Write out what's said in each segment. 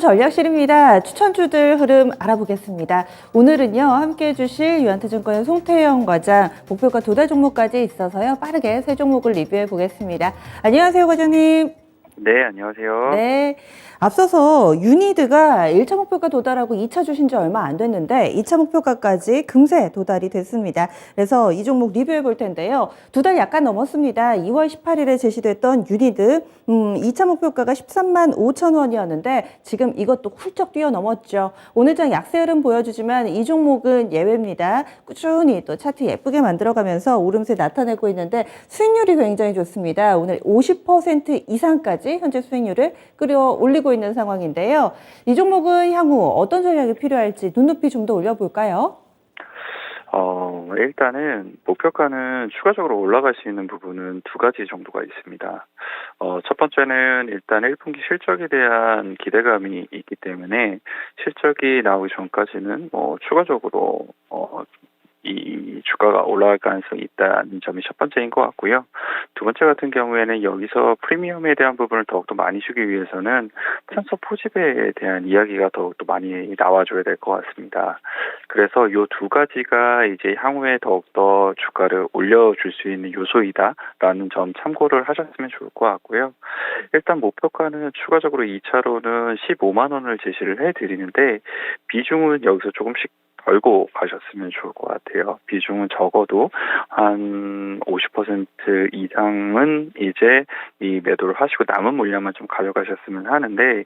전략실입니다. 추천주들 흐름 알아보겠습니다. 오늘은요, 함께 해주실 유한테증권의 송태영 과장, 목표가 2달 종목까지 있어서요, 빠르게 세 종목을 리뷰해 보겠습니다. 안녕하세요, 과장님. 네, 안녕하세요. 네. 앞서서 유니드가 1차 목표가 도달하고 2차 주신 지 얼마 안 됐는데 2차 목표가까지 금세 도달이 됐습니다. 그래서 이 종목 리뷰해 볼 텐데요. 2달 약간 넘었습니다. 2월 18일에 제시됐던 유니드 2차 목표가가 13만 5천 원이었는데 지금 이것도 훌쩍 뛰어넘었죠. 오늘장 약세 흐름 보여주지만 이 종목은 예외입니다. 꾸준히 또 차트 예쁘게 만들어가면서 오름세 나타내고 있는데 수익률이 굉장히 좋습니다. 오늘 50% 이상까지 현재 수익률을 끌어올리고 있는 상황인데요. 이 종목은 향후 어떤 전략이 필요할지 눈높이 좀 더 올려볼까요? 일단은 목표가는 추가적으로 올라갈 수 있는 부분은 두 가지 정도가 있습니다. 첫 번째는 일단 1분기 실적에 대한 기대감이 있기 때문에 실적이 나오기 전까지는 추가적으로 이 주가가 올라갈 가능성이 있다는 점이 첫 번째인 것 같고요. 두 번째 같은 경우에는 여기서 프리미엄에 대한 부분을 더욱더 많이 주기 위해서는 탄소 포집에 대한 이야기가 더욱더 많이 나와줘야 될 것 같습니다. 그래서 이 두 가지가 이제 향후에 더욱더 주가를 올려줄 수 있는 요소이다라는 점 참고를 하셨으면 좋을 것 같고요. 일단 목표가는 추가적으로 2차로는 15만 원을 제시를 해드리는데 비중은 여기서 조금씩 걸고 가셨으면 좋을 것 같아요. 비중은 적어도 한 50% 이상은 이제 이 매도를 하시고 남은 물량만 좀 가져가셨으면 하는데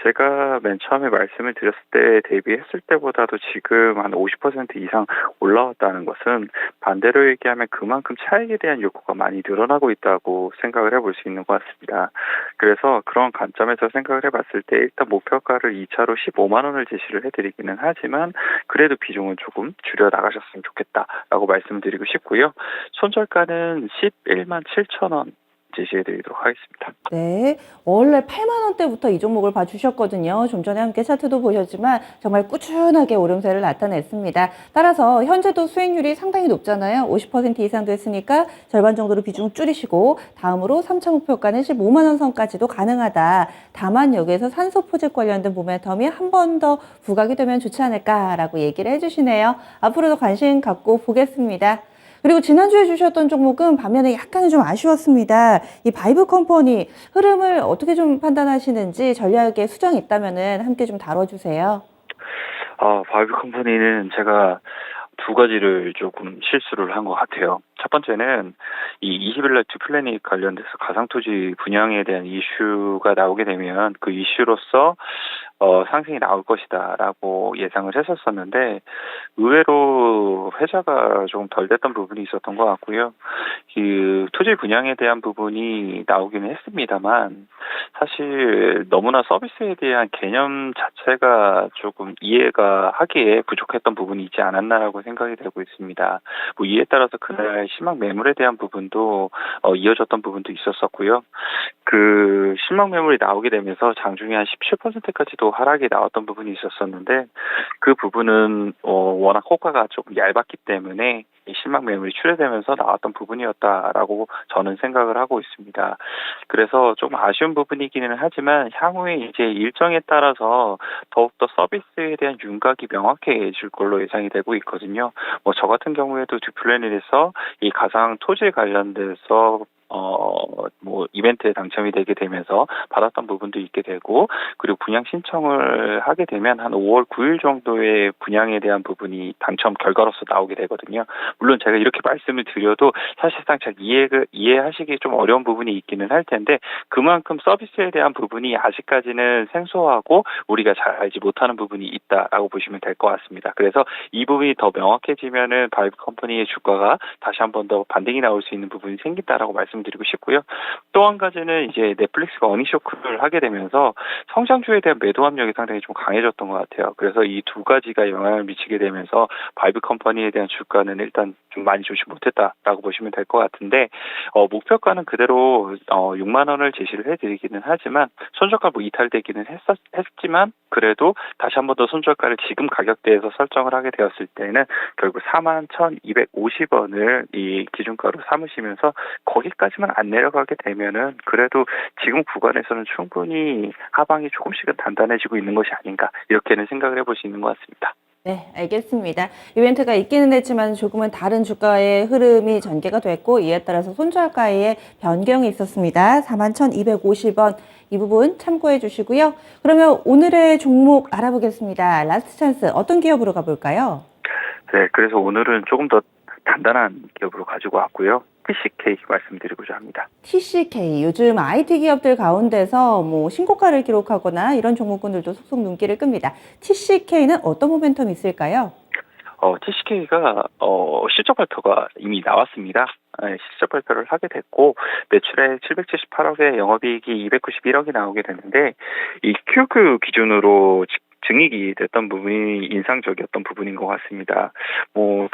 제가 맨 처음에 말씀을 드렸을 때 대비했을 때보다도 지금 한 50% 이상 올라왔다는 것은 반대로 얘기하면 그만큼 차익에 대한 욕구가 많이 늘어나고 있다고 생각을 해볼 수 있는 것 같습니다. 그래서 그런 관점에서 생각을 해봤을 때 일단 목표가를 2차로 15만 원을 제시를 해드리기는 하지만 그래도 비중은 조금 줄여 나가셨으면 좋겠다라고 말씀을 드리고 싶고요. 손절가는 11만 7천 원 제시해드리도록 하겠습니다. 네, 원래 8만 원대부터 이 종목을 봐주셨거든요. 좀 전에 함께 차트도 보셨지만 정말 꾸준하게 오름세를 나타냈습니다. 따라서 현재도 수익률이 상당히 높잖아요. 50% 이상 됐으니까 절반 정도로 비중 줄이시고 다음으로 3차 목표가는 15만 원 선까지도 가능하다. 다만 여기에서 산소 포집 관련된 모멘텀이 한 번 더 부각이 되면 좋지 않을까라고 얘기를 해주시네요. 앞으로도 관심 갖고 보겠습니다. 그리고 지난주에 주셨던 종목은 반면에 약간은 좀 아쉬웠습니다. 이 바이브 컴퍼니 흐름을 어떻게 좀 판단하시는지 전략에 수정이 있다면은 함께 좀 다뤄주세요. 바이브 컴퍼니는 제가 두 가지를 조금 실수를 한 것 같아요. 첫 번째는 이 20일날 디플래닛 관련돼서 가상토지 분양에 대한 이슈가 나오게 되면 그 이슈로서 상승이 나올 것이다라고 예상을 했었었는데 의외로 회자가 조금 덜 됐던 부분이 있었던 것 같고요. 그 토지 분양에 대한 부분이 나오기는 했습니다만 사실 너무나 서비스에 대한 개념 자체가 조금 이해가 하기에 부족했던 부분이 있지 않았나라고 생각이 되고 있습니다. 이에 따라서 그날 실망 매물에 대한 부분도 이어졌던 부분도 있었었고요. 그 실망 매물이 나오게 되면서 장중에 한 17%까지도 하락이 나왔던 부분이 있었었는데 그 부분은 워낙 호가가 조금 얇았기 때문에 이 실망 매물이 출회되면서 나왔던 부분이었다라고 저는 생각을 하고 있습니다. 그래서 좀 아쉬운 부분이기는 하지만 향후에 이제 일정에 따라서 더욱더 서비스에 대한 윤곽이 명확해질 걸로 예상이 되고 있거든요. 저 같은 경우에도 디플래닛에서 이 가상 토지 관련돼서 이벤트에 당첨이 되게 되면서 받았던 부분도 있게 되고, 그리고 분양 신청을 하게 되면 한 5월 9일 정도의 분양에 대한 부분이 당첨 결과로서 나오게 되거든요. 물론 제가 이렇게 말씀을 드려도 사실상 잘 이해하시기 좀 어려운 부분이 있기는 할 텐데, 그만큼 서비스에 대한 부분이 아직까지는 생소하고 우리가 잘 알지 못하는 부분이 있다라고 보시면 될 것 같습니다. 그래서 이 부분이 더 명확해지면은 바이브 컴퍼니의 주가가 다시 한 번 더 반등이 나올 수 있는 부분이 생긴다라고 말씀드리고 싶고요. 또 한 가지는 이제 넷플릭스가 어닝쇼크를 하게 되면서 성장주에 대한 매도 압력이 상당히 좀 강해졌던 것 같아요. 그래서 이 두 가지가 영향을 미치게 되면서 바이브 컴퍼니에 대한 주가는 일단 좀 많이 좋지 못했다라고 보시면 될 것 같은데, 목표가는 그대로 6만 원을 제시를 해드리기는 하지만 손절가 이탈되기는 했지만 그래도 다시 한 번 더 손절가를 지금 가격대에서 설정을 하게 되었을 때는 결국 41,250원을 이 기준가로 삼으시면서 거기까지 하지만 안 내려가게 되면은 그래도 지금 구간에서는 충분히 하방이 조금씩은 단단해지고 있는 것이 아닌가 이렇게는 생각을 해볼 수 있는 것 같습니다. 네, 알겠습니다. 이벤트가 있기는 했지만 조금은 다른 주가의 흐름이 전개가 됐고 이에 따라서 손절가의 변경이 있었습니다. 41,250원 이 부분 참고해 주시고요. 그러면 오늘의 종목 알아보겠습니다. 라스트 찬스 어떤 기업으로 가볼까요? 네, 그래서 오늘은 조금 더 단단한 기업으로 가지고 왔고요. TCK 말씀드리고자 합니다. TCK 요즘 IT 기업들 가운데서 뭐 신고가를 기록하거나 이런 종목군들도 속속 눈길을 끕니다. TCK는 어떤 모멘텀이 있을까요? TCK가 실적 발표가 이미 나왔습니다. 네, 실적 발표를 하게 됐고 매출에 778억에 영업이익이 291억이 나오게 됐는데 이 QQ 기준으로 증익이 됐던 부분이 인상적이었던 부분인 것 같습니다.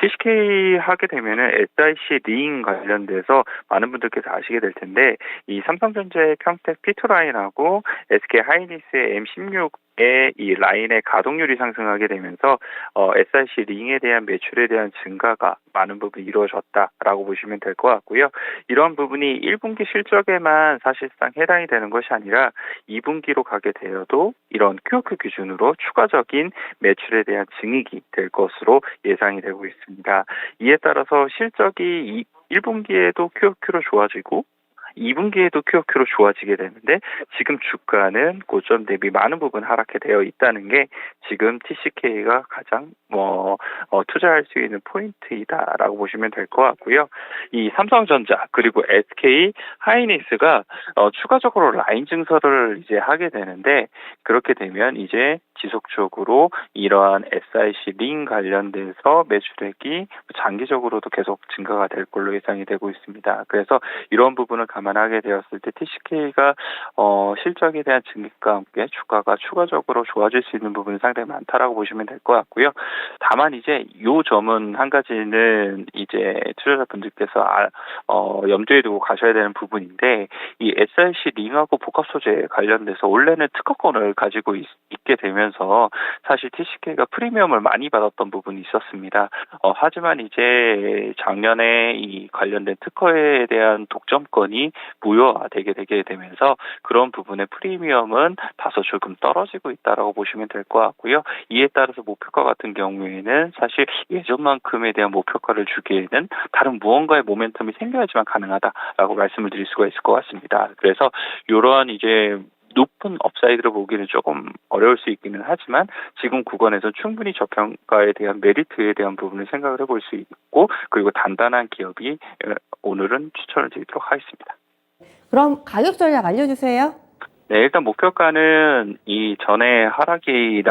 TCK 하게 되면은 SIC 링 관련돼서 많은 분들께서 아시게 될 텐데 이 삼성전자의 평택 P2 라인하고 SK 하이닉스의 M16의 이 라인의 가동률이 상승하게 되면서 SIC 링에 대한 매출에 대한 증가가 많은 부분이 이루어졌다라고 보시면 될 것 같고요. 이러한 부분이 1분기 실적에만 사실상 해당이 되는 것이 아니라 2분기로 가게 되어도 이런 QOQ 기준으로 추가적인 매출에 대한 증익이 될 것으로 예상이 되고 있습니다. 이에 따라서 실적이 1분기에도 QOQ로 좋아지고 2분기에도 QOQ로 좋아지게 되는데 지금 주가는 고점 대비 많은 부분 하락해 되어 있다는 게 지금 TCK가 가장 투자할 수 있는 포인트이다라고 보시면 될 것 같고요. 이 삼성전자 그리고 SK 하이닉스가 추가적으로 라인 증설을 이제 하게 되는데 그렇게 되면 이제 지속적으로 이러한 SIC 링 관련돼서 매출액이 장기적으로도 계속 증가가 될 걸로 예상이 되고 있습니다. 그래서 이런 부분을 감안하게 되었을 때 TCK가 실적에 대한 증액과 함께 주가가 추가적으로 좋아질 수 있는 부분이 상당히 많다라고 보시면 될 것 같고요. 다만 이제 요 점은 한 가지는 이제 투자자분들께서 염두에 두고 가셔야 되는 부분인데 이 SIC 링하고 복합 소재 관련돼서 원래는 특허권을 가지고 있게 되면서 사실 TCK가 프리미엄을 많이 받았던 부분이 있었습니다. 하지만 이제 작년에 이 관련된 특허에 대한 독점권이 무효화되게 되면서 그런 부분의 프리미엄은 다소 조금 떨어지고 있다라고 보시면 될 것 같고요. 이에 따라서 목표가 같은 경우에는 사실 예전만큼에 대한 목표가를 주기에는 다른 무언가의 모멘텀이 생겨야지만 가능하다라고 말씀을 드릴 수가 있을 것 같습니다. 그래서 이러한 이제 높은 업사이드를 보기는 조금 어려울 수 있기는 하지만 지금 구간에서 충분히 저평가에 대한 메리트에 대한 부분을 생각을 해볼 수 있고 그리고 단단한 기업이 오늘은 추천을 드리도록 하겠습니다. 그럼 가격 전략 알려주세요. 네, 일단 목표가는 이 전에 하락이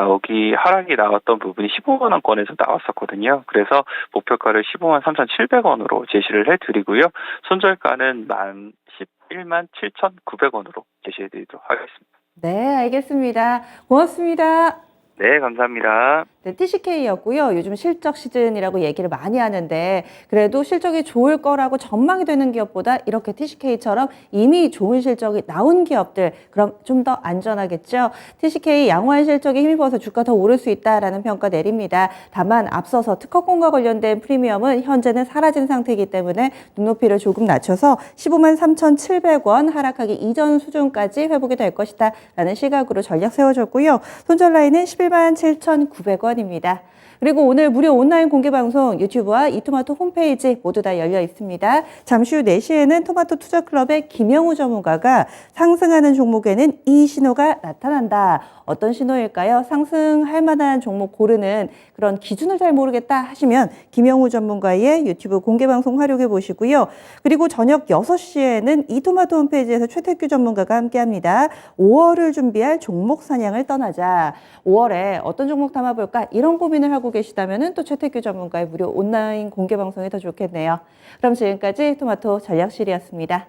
나왔던 부분이 15만 원권에서 나왔었거든요. 그래서 목표가를 15만 3,700원으로 제시를 해드리고요. 손절가는 11만 7,900원으로 제시해드리도록 하겠습니다. 네, 알겠습니다. 고맙습니다. 네, 감사합니다. 네, TCK였고요. 요즘 실적 시즌이라고 얘기를 많이 하는데 그래도 실적이 좋을 거라고 전망이 되는 기업보다 이렇게 TCK처럼 이미 좋은 실적이 나온 기업들 그럼 좀 더 안전하겠죠. TCK 양호한 실적에 힘입어서 주가 더 오를 수 있다라는 평가 내립니다. 다만 앞서서 특허권과 관련된 프리미엄은 현재는 사라진 상태이기 때문에 눈높이를 조금 낮춰서 15만 3,700원 하락하기 이전 수준까지 회복이 될 것이다 라는 시각으로 전략 세워졌고요. 손절 라인은 11만 7,900원입니다. 그리고 오늘 무료 온라인 공개 방송 유튜브와 이토마토 홈페이지 모두 다 열려 있습니다. 잠시 후 4시에는 토마토 투자클럽의 김영우 전문가가 상승하는 종목에는 이 신호가 나타난다. 어떤 신호일까요? 상승할 만한 종목 고르는 그런 기준을 잘 모르겠다 하시면 김영우 전문가의 유튜브 공개 방송 활용해 보시고요. 그리고 저녁 6시에는 이토마토 홈페이지에서 최태규 전문가가 함께합니다. 5월을 준비할 종목 사냥을 떠나자. 5월에 어떤 종목 담아볼까? 이런 고민을 하고 계시다면 또 최태규 전문가의 무료 온라인 공개 방송이 더 좋겠네요. 그럼 지금까지 토마토 전략실이었습니다.